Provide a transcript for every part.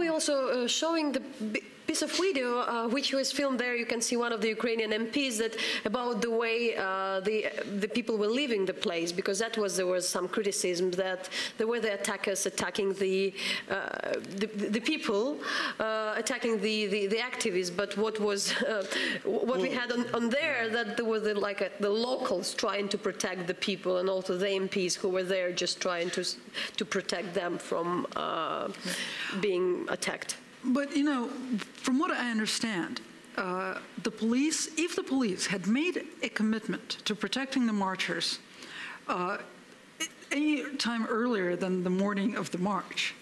we're also showing the piece of video which was filmed there. You can see one of the Ukrainian MPs that about the way the people were leaving the place, because there was some criticism that there were the attackers attacking the people, attacking the activists. But what we had on there, that there was the locals trying to protect the people, and also the MPs who were there just trying to protect them from being attacked. But, you know, from what I understand, the police, if the police had made a commitment to protecting the marchers any time earlier than the morning of the march,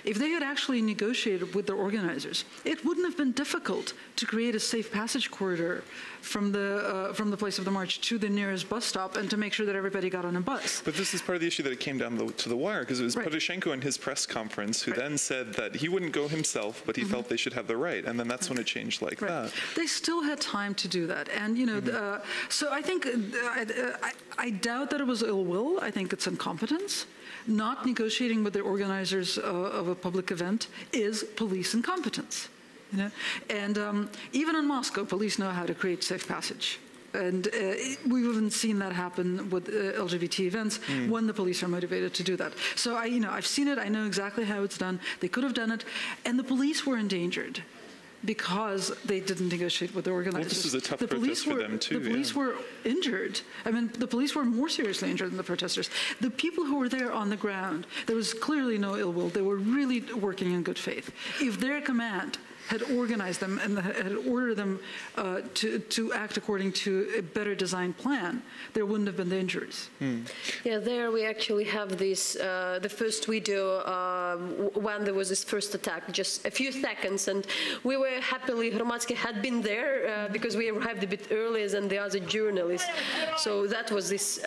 if they had actually negotiated with the organizers, it wouldn't have been difficult to create a safe passage corridor from the place of the march to the nearest bus stop, and to make sure that everybody got on a bus. But this is part of the issue that it came down to the wire, because it was Poroshenko in his press conference who then said that he wouldn't go himself, but he felt they should have the right, and then that's when it changed like that. They still had time to do that, and you know, so I think I doubt that it was ill will. I think it's incompetence. Not negotiating with the organizers of a public event is police incompetence. You know? And even in Moscow, police know how to create safe passage. And we've even seen that happen with LGBT events when the police are motivated to do that. So I've seen it. I know exactly how it's done. They could have done it, and the police were endangered because they didn't negotiate with the organizers. Well, this is a tough protest for them too. The police were injured. I mean, the police were more seriously injured than the protesters. The people who were there on the ground, there was clearly no ill will. They were really working in good faith. If their command had organized them and had ordered them to act according to a better designed plan, there wouldn't have been the injuries. Yeah, there we actually have this, the first video when there was this first attack, just a few seconds, and we were happily, Hromadske had been there because we arrived a bit earlier than the other journalists. So that was this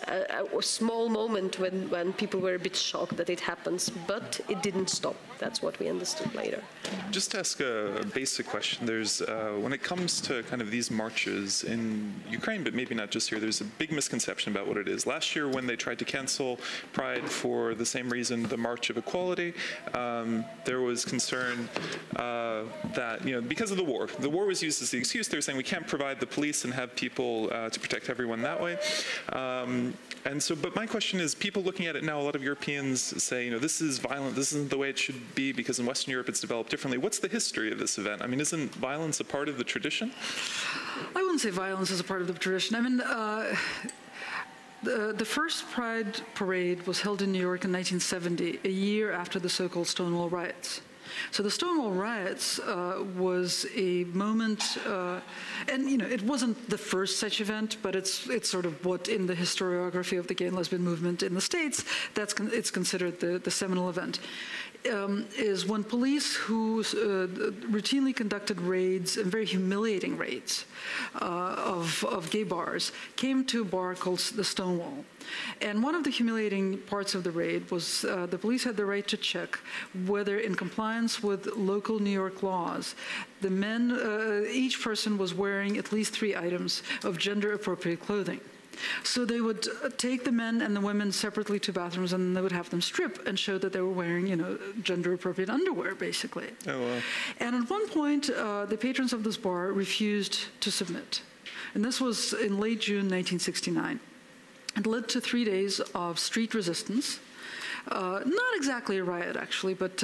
small moment when people were a bit shocked that it happens, but it didn't stop. That's what we understood later. Just to ask a basic question, there's, when it comes to kind of these marches in Ukraine, but maybe not just here, there's a big misconception about what it is. Last year when they tried to cancel Pride for the same reason, the March of Equality, there was concern that, you know, because of the war was used as the excuse. They were saying we can't provide the police and have people to protect everyone that way. And so, but my question is, people looking at it now, a lot of Europeans say, you know, this is violent, this isn't the way it should be, because in Western Europe it's developed differently. What's the history of this event? I mean, isn't violence a part of the tradition? I wouldn't say violence is a part of the tradition. I mean, the first Pride parade was held in New York in 1970, a year after the so-called Stonewall riots. So the Stonewall riots was a moment, and you know, it wasn't the first such event, but it's sort of what in the historiography of the gay and lesbian movement in the States, it's considered the seminal event. Is when police who routinely conducted raids, and very humiliating raids, of gay bars, came to a bar called the Stonewall. And one of the humiliating parts of the raid was the police had the right to check whether, in compliance with local New York laws, the men, each person was wearing at least 3 items of gender-appropriate clothing. So they would take the men and the women separately to bathrooms, and they would have them strip and show that they were wearing, you know, gender-appropriate underwear, basically. Oh, wow. And at one point, the patrons of this bar refused to submit. And this was in late June 1969. It led to 3 days of street resistance. Not exactly a riot, actually, but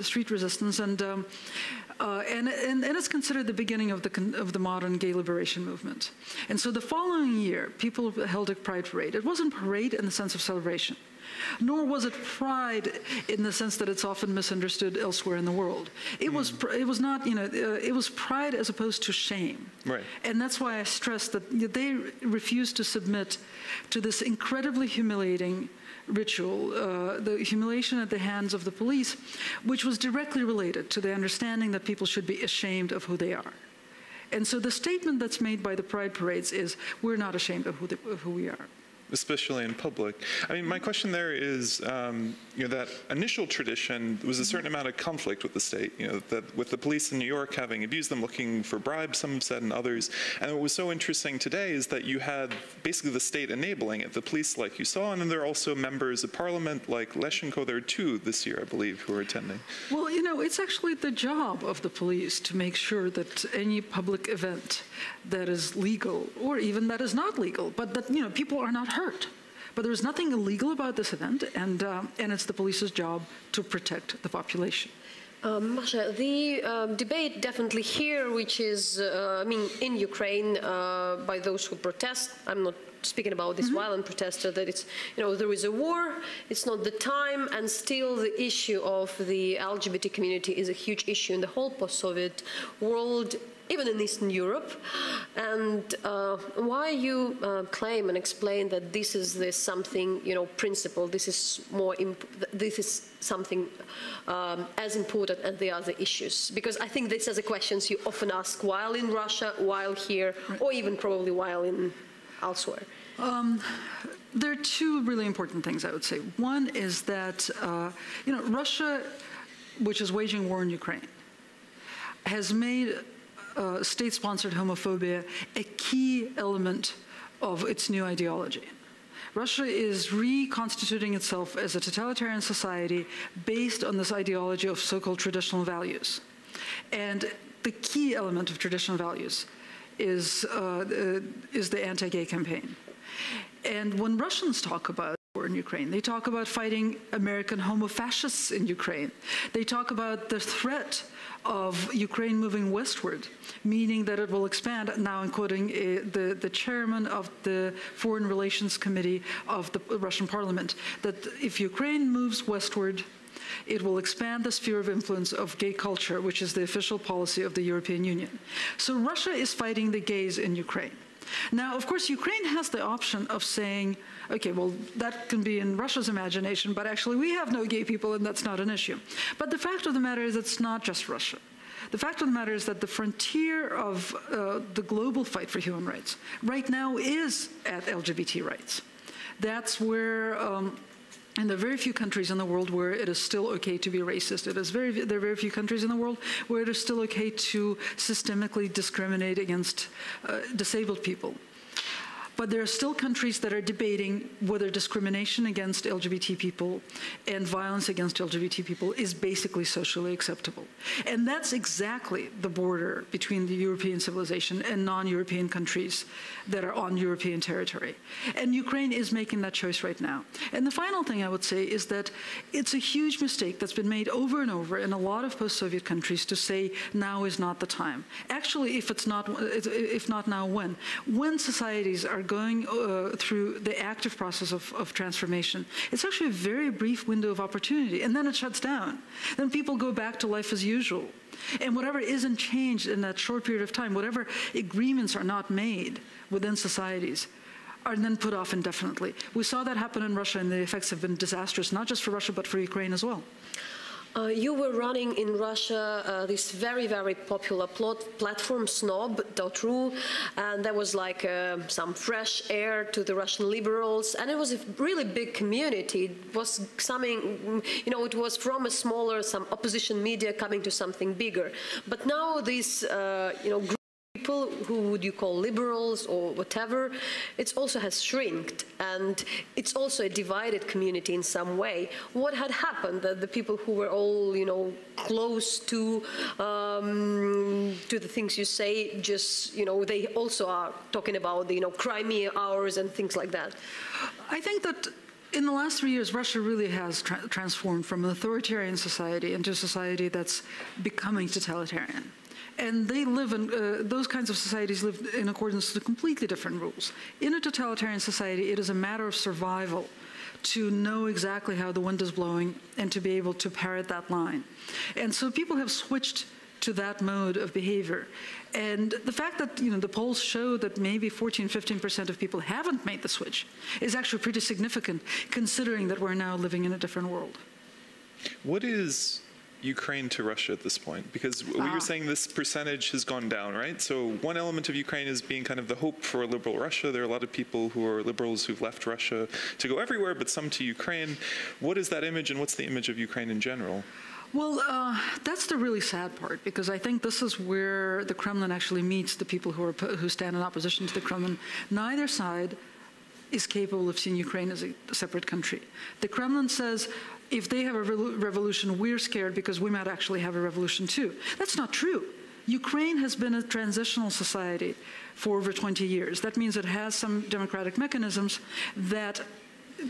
street resistance, and it's considered the beginning of the modern gay liberation movement. And so the following year, people held a Pride parade. It wasn't parade in the sense of celebration, nor was it pride in the sense that it's often misunderstood elsewhere in the world. It was not, you know, it was pride as opposed to shame. Right. And that's why I stress that they refused to submit to this incredibly humiliating ritual, the humiliation at the hands of the police, which was directly related to the understanding that people should be ashamed of who they are. And so the statement that's made by the Pride parades is, we're not ashamed of who we are. especially in public. I mean, my question there is, that initial tradition, there was a certain amount of conflict with the state, that with the police in New York having abused them, looking for bribes, some have said, and others. And what was so interesting today is that you had basically the state enabling it, the police like you saw, and then there are also members of parliament like Leshenko. There are 2 this year, I believe, who are attending. Well, it's actually the job of the police to make sure that any public event that is legal, or even that is not legal, but that, people are not hurt. But there's nothing illegal about this event, and it's the police's job to protect the population. Masha, the debate definitely here, which is, in Ukraine, by those who protest, I'm not speaking about this violent protester, that it's, there is a war, it's not the time, and still the issue of the LGBT community is a huge issue in the whole post-Soviet world, even in Eastern Europe. And why you claim and explain that this is something, principle, this is something as important as the other issues? Because I think these are the questions you often ask while in Russia, while here, or even probably while in elsewhere. There are 2 really important things, I would say. One is that, Russia, which is waging war in Ukraine, has made state-sponsored homophobia a key element of its new ideology. Russia is reconstituting itself as a totalitarian society based on this ideology of so-called traditional values. And the key element of traditional values is the anti-gay campaign. And when Russians talk about war in Ukraine, they talk about fighting American homo-fascists in Ukraine. They talk about the threat of Ukraine moving westward, meaning that it will expand. Now I'm quoting the chairman of the Foreign Relations Committee of the Russian parliament, that if Ukraine moves westward, it will expand the sphere of influence of gay culture, which is the official policy of the European Union. So Russia is fighting the gays in Ukraine. Now, of course, Ukraine has the option of saying, okay, well, that can be in Russia's imagination, but actually we have no gay people and that's not an issue. But the fact of the matter is it's not just Russia. The fact of the matter is that the frontier of the global fight for human rights right now is at LGBT rights. That's where and there are very few countries in the world where it is still okay to be racist. There are very few countries in the world where it is still okay to systemically discriminate against disabled people. But there are still countries that are debating whether discrimination against LGBT people and violence against LGBT people is basically socially acceptable. And that's exactly the border between the European civilization and non-European countries that are on European territory. And Ukraine is making that choice right now. And the final thing I would say is that it's a huge mistake that's been made over and over in a lot of post-Soviet countries to say now is not the time. Actually, if not now, when? When societies are going through the active process of transformation, it's actually a very brief window of opportunity, and then it shuts down. Then people go back to life as usual. And whatever isn't changed in that short period of time, whatever agreements are not made within societies, are then put off indefinitely. We saw that happen in Russia, and the effects have been disastrous, not just for Russia, but for Ukraine as well. You were running in Russia this very, very popular platform, Snob.ru, and there was like some fresh air to the Russian liberals, and it was a really big community. It was something, it was from a smaller, some opposition media coming to something bigger. But now these, group people who would you call liberals or whatever, it also has shrinked, and it's also a divided community in some way. What had happened that the people who were all, close to the things you say, just, they also are talking about the, Crimea hours and things like that? I think that in the last 3 years, Russia really has transformed from an authoritarian society into a society that's becoming totalitarian. And they live in, those kinds of societies live in accordance to completely different rules. In a totalitarian society, it is a matter of survival to know exactly how the wind is blowing and to be able to parrot that line. And so people have switched to that mode of behavior. And the fact that, the polls show that maybe 14–15% of people haven't made the switch is actually pretty significant, considering that we're now living in a different world. What is Ukraine to Russia at this point? Because we were saying this percentage has gone down, right? So one element of Ukraine is being kind of the hope for a liberal Russia. There are a lot of people who are liberals who've left Russia to go everywhere, but some to Ukraine. What is that image, and what's the image of Ukraine in general? Well, that's the really sad part, because I think this is where the Kremlin actually meets the people who stand in opposition to the Kremlin. Neither side is capable of seeing Ukraine as a separate country. The Kremlin says, if they have a revolution, we're scared because we might actually have a revolution too. That's not true. Ukraine has been a transitional society for over 20 years. That means it has some democratic mechanisms that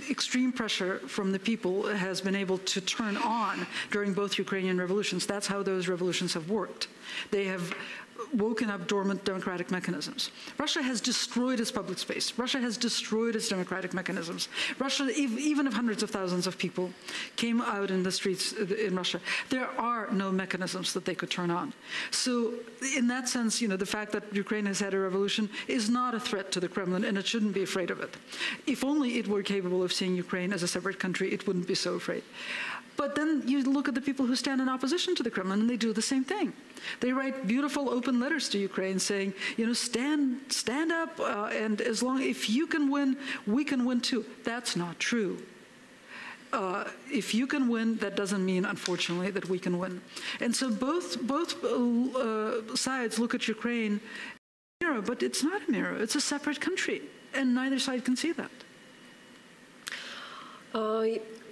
extreme pressure from the people has been able to turn on during both Ukrainian revolutions. That's how those revolutions have worked. They have woken up dormant democratic mechanisms. Russia has destroyed its public space. Russia has destroyed its democratic mechanisms. Russia, even if hundreds of thousands of people came out in the streets in Russia, there are no mechanisms that they could turn on. So in that sense, the fact that Ukraine has had a revolution is not a threat to the Kremlin, and it shouldn't be afraid of it. If only it were capable of seeing Ukraine as a separate country, it wouldn't be so afraid. But then you look at the people who stand in opposition to the Kremlin, and they do the same thing. They write beautiful open letters to Ukraine saying, stand up, and if you can win, we can win too. That's not true. If you can win, that doesn't mean, unfortunately, that we can win. And so both sides look at Ukraine as a mirror, but it's not a mirror. It's a separate country, and neither side can see that.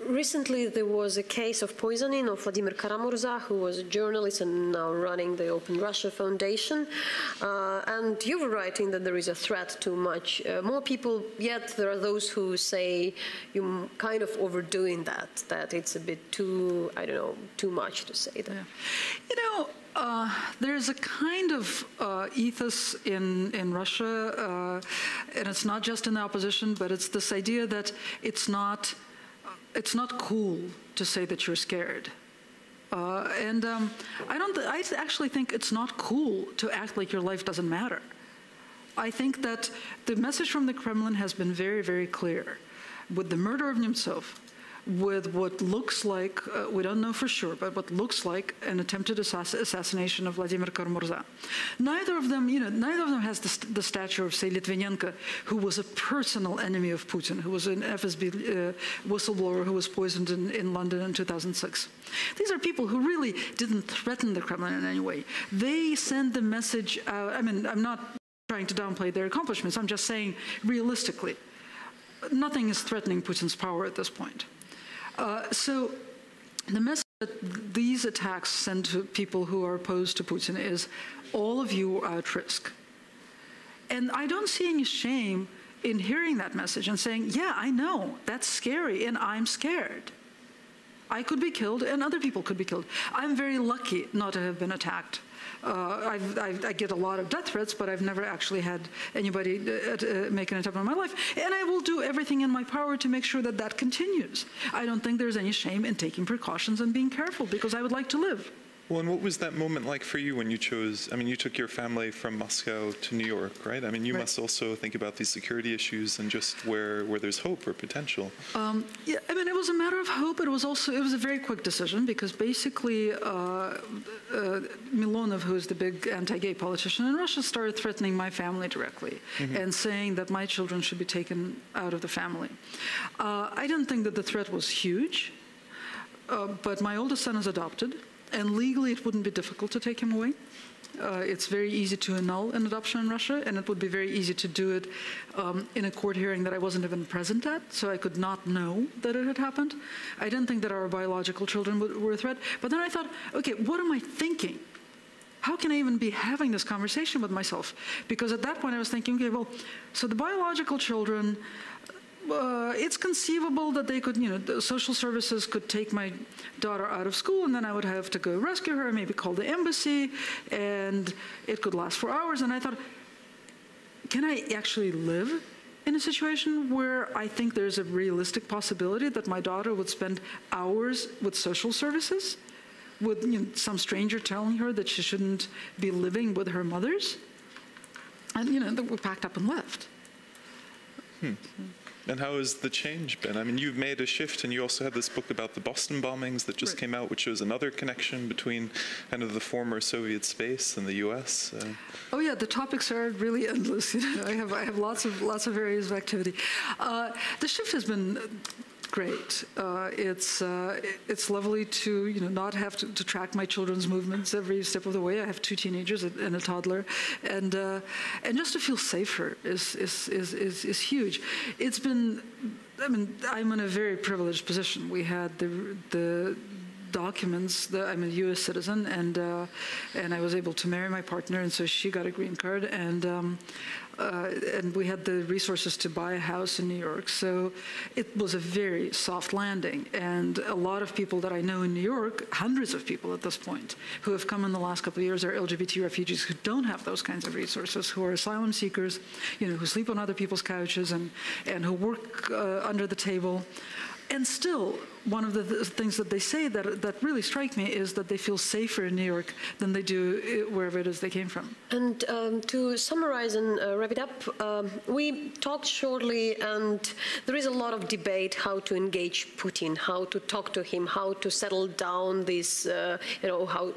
Recently, there was a case of poisoning of Vladimir Kara-Murza, who was a journalist and now running the Open Russia Foundation. And you were writing that there is a threat to much more people, yet there are those who say you're kind of overdoing that it's a bit too, I don't know, too much to say that. Yeah. There's a kind of ethos in Russia, and it's not just in the opposition, but it's this idea that it's not cool to say that you're scared. I actually think it's not cool to act like your life doesn't matter. I think that the message from the Kremlin has been very, very clear. With the murder of Nemtsov, with what looks like, we don't know for sure, but what looks like an attempted assassination of Vladimir Kara-Murza. Neither of them has the stature of, say, Litvinenko, who was a personal enemy of Putin, who was an FSB whistleblower who was poisoned in London in 2006. These are people who really didn't threaten the Kremlin in any way. They send the message out. I mean, I'm not trying to downplay their accomplishments. I'm just saying, realistically, nothing is threatening Putin's power at this point. So the message that these attacks send to people who are opposed to Putin is, all of you are at risk. And I don't see any shame in hearing that message and saying, yeah, I know, that's scary, and I'm scared. I could be killed, and other people could be killed. I'm very lucky not to have been attacked. I get a lot of death threats, but I've never actually had anybody make an attempt on my life. And I will do everything in my power to make sure that that continues. I don't think there's any shame in taking precautions and being careful, because I would like to live. Well, and what was that moment like for you when you chose, I mean, you took your family from Moscow to New York, right? I mean, you must also think about these security issues and just where there's hope or potential. Yeah, I mean, it was a matter of hope. It was a very quick decision, because basically Milonov, who's the big anti-gay politician in Russia, started threatening my family directly and saying that my children should be taken out of the family. I didn't think that the threat was huge, but my oldest son is adopted. And legally, it wouldn't be difficult to take him away. It's very easy to annul an adoption in Russia, and it would be very easy to do it in a court hearing that I wasn't even present at, so I could not know that it had happened. I didn't think that our biological children were a threat. But then I thought, okay, what am I thinking? How can I even be having this conversation with myself? Because at that point, I was thinking, okay, well, so the biological children, it's conceivable that they could, the social services could take my daughter out of school, and then I would have to go rescue her, maybe call the embassy, and it could last for hours. And I thought, can I actually live in a situation where I think there's a realistic possibility that my daughter would spend hours with social services, with some stranger telling her that she shouldn't be living with her mothers? And, we packed up and left. And how has the change been? I mean, you've made a shift, and you also had this book about the Boston bombings that just came out, which shows another connection between kind of the former Soviet space and the U.S. Oh yeah, the topics are really endless. You know, I have lots of areas of activity. The shift has been great. It's lovely to not have to track my children's movements every step of the way. I have 2 teenagers and a toddler, and just to feel safer is huge. It's been, I mean, I'm in a very privileged position. We had the documents. I'm a U.S. citizen, and I was able to marry my partner, and so she got a green card, and we had the resources to buy a house in New York. So it was a very soft landing, and a lot of people that I know in New York, hundreds of people at this point, who have come in the last couple of years, are LGBT refugees who don't have those kinds of resources, who are asylum seekers, who sleep on other people's couches and who work under the table. And still, one of the things that they say that really strike me is that they feel safer in New York than they do wherever it is they came from. And to summarize and wrap it up, we talked shortly, and there is a lot of debate how to engage Putin, how to talk to him, how to settle down this, how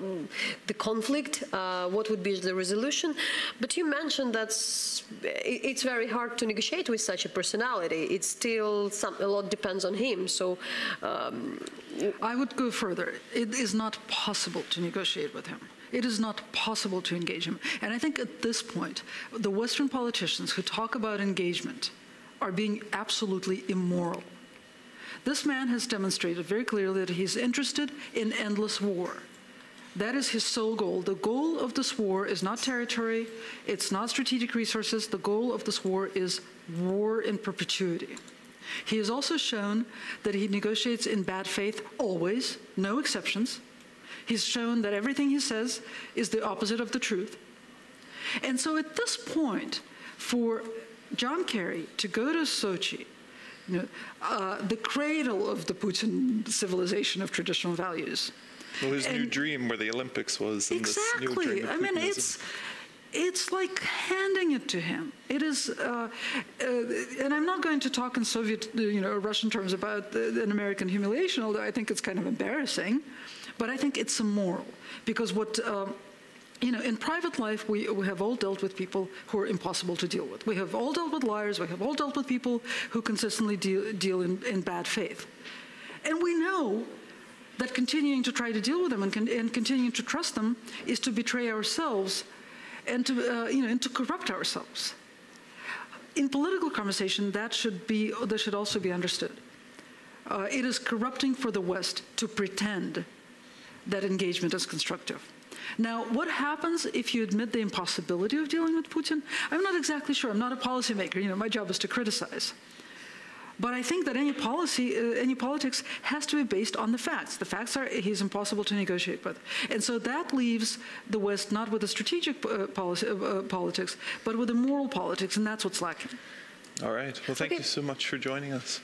the conflict, what would be the resolution. But you mentioned that it's very hard to negotiate with such a personality. It's still a lot depends on him. So I would go further. It is not possible to negotiate with him. It is not possible to engage him. And I think at this point, the Western politicians who talk about engagement are being absolutely immoral. This man has demonstrated very clearly that he's interested in endless war. That is his sole goal. The goal of this war is not territory, it's not strategic resources. The goal of this war is war in perpetuity. He has also shown that he negotiates in bad faith always, no exceptions. He's shown that everything he says is the opposite of the truth. And so at this point, for John Kerry to go to Sochi, the cradle of the Putin civilization of traditional values. Well, his new dream where the Olympics was. And exactly. This new dream of I mean, it's like handing it to him. It is, and I'm not going to talk in Soviet, Russian terms about an American humiliation, although I think it's kind of embarrassing. But I think it's immoral, because what, in private life, we have all dealt with people who are impossible to deal with. We have all dealt with liars. We have all dealt with people who consistently deal in bad faith. And we know that continuing to try to deal with them and continuing to trust them is to betray ourselves and to corrupt ourselves. In political conversation, that should also be understood. It is corrupting for the West to pretend that engagement is constructive. Now, what happens if you admit the impossibility of dealing with Putin? I'm not exactly sure. I'm not a policymaker. My job is to criticize. But I think that any politics has to be based on the facts. The facts are he's impossible to negotiate with. And so that leaves the West not with a strategic politics, but with a moral politics, and that's what's lacking. All right. Well, thank you so much for joining us.